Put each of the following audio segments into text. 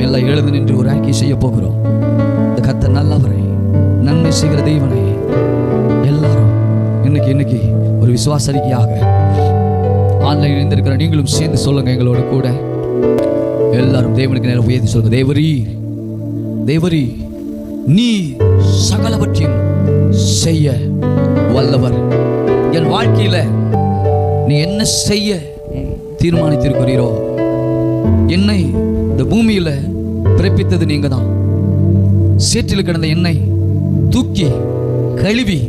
எல்லாம் எழுந்து நின்று ஒரு அறிக்கை செய்ய போகிறோம். இந்த கர்த்தர் நல்லவரை, நன்மை செய்கிற தெய்வனை. எல்லாரும் இன்னைக்கு ஒரு விசுவாச அறிக்கையாக ஆன்லைனில் இருந்திருக்கிற நீங்களும் சேர்ந்து சொல்லுங்க எங்களோட கூட. எல்லாரும் தேவனுக்கு நேரம் உயர்த்தி சொல்லுங்க. தேவரீ நீ சகலவற்றையும் செய்ய வல்லவர். என் வாழ்க்கையில நீ என்ன செய்ய தீர்மானித்திருக்கிறீரோ, என்னை இந்த பூமியில பிறப்பித்தது நீங்க தான். சேற்றில் கிடந்த என்னை தூக்கி கழுவி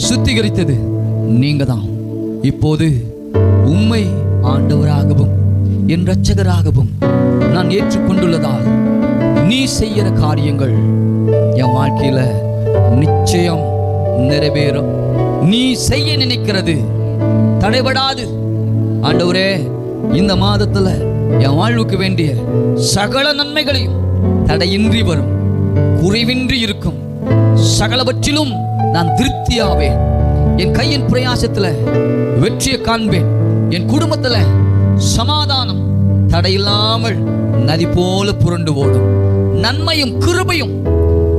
சுத்திகரித்தது நீங்க தான். இப்போது உம்மை ஆண்டவராகவும் என் இரட்சகராகவும் நான் ஏற்றுக்கொண்டுள்ளதால் நீ செய்கிற காரியங்கள் என் வாழ்க்கையில நிச்சயம் நிறைவேறும். நீ செய்ய நினைக்கிறது தடைபடாது. ஆண்டவரே, இந்த மாதத்துல என் வாழ்வுக்கு வேண்டிய சகல நன்மைகளையும் தடையின்றி வரும், குறைவின்றி இருக்கும். சகலவற்றிலும் நான் திருப்தியாவேன். என் கையின் பிரயாசத்துல வெற்றியை காண்பேன். என் குடும்பத்துல சமாதானம் தடையில்லாமல் நதி போல புரண்டு ஓடும். நன்மையும் கிருபையும்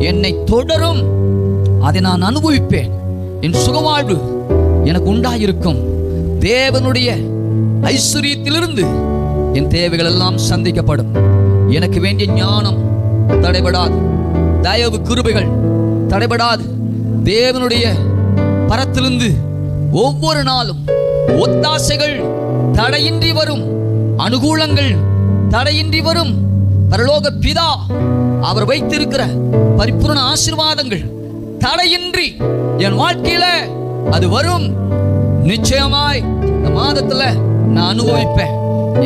என்னை தொடரும். அதை நான் அனுபவிப்பேன். என் சுகவாழ்வு எனக்கு உண்டாயிருக்கும். தேவனுடைய ஐஸ்வரியத்திலிருந்து என் தேவைகள் எல்லாம் சந்திக்கப்படும். எனக்கு வேண்டிய ஞானம் தடைபடாது. தயவு கிருபைகள் தடைபடாது. தேவனுடைய பரத்திலிருந்து ஒவ்வொரு நாளும் ஒத்தாசைகள் தடையின்றி வரும். அனுகூலங்கள் தடையின்றி வரும். பரலோக பிதா அவர் வைத்திருக்கிற பரிபூர்ண ஆசீர்வாதங்கள் தடையின்றி என் வாழ்க்கையில அது வரும். நிச்சயமாய் இந்த மாதத்துல நான் அனுபவிப்பேன்.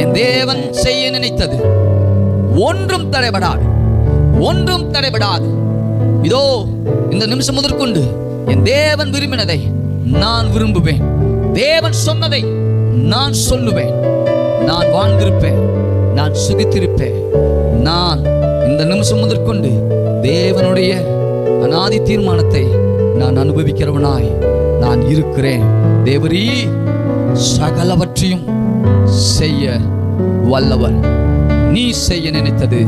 என் தேவன் செய்ய நினைத்தது ஒன்றும் தடைபடாது, ஒன்றும் தடைபடாது. இதோ இந்த நிமிஷம் முதற்கொண்டு என் தேவன் விரும்பினதை நான் விரும்புவேன். தேவன் சொன்னதை நான் சொல்லுவேன். நான் வாழ்ந்திருப்பேன், நான் சுகித்திருப்பேன். நான் இந்த நிமிஷம் முதற்கொண்டு தேவனுடைய அநாதி தீர்மானத்தை நான் அனுபவிக்கிறவனாய் நான் இருக்கிறேன். தேவரீ சகலவற்றையும் செய்ய வல்லவர். நீ செய்ய நினைத்தது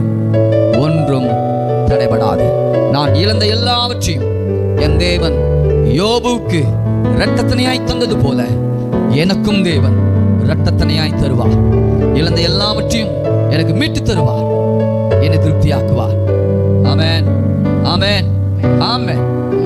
ஒன்றும் தடைபடாது. நான் இழந்த எல்லாவற்றையும் என் தேவன் யோபுவுக்கு இரட்டத்தனையாய் தந்தது போல எனக்கும் தேவன் இரட்டத்தனையாய் தருவார். இழந்த எல்லாவற்றையும் எனக்கு மீட்டு தருவார். என்னை திருப்தியாக்குவார். ஆமென், ஆமென், ஆமென்.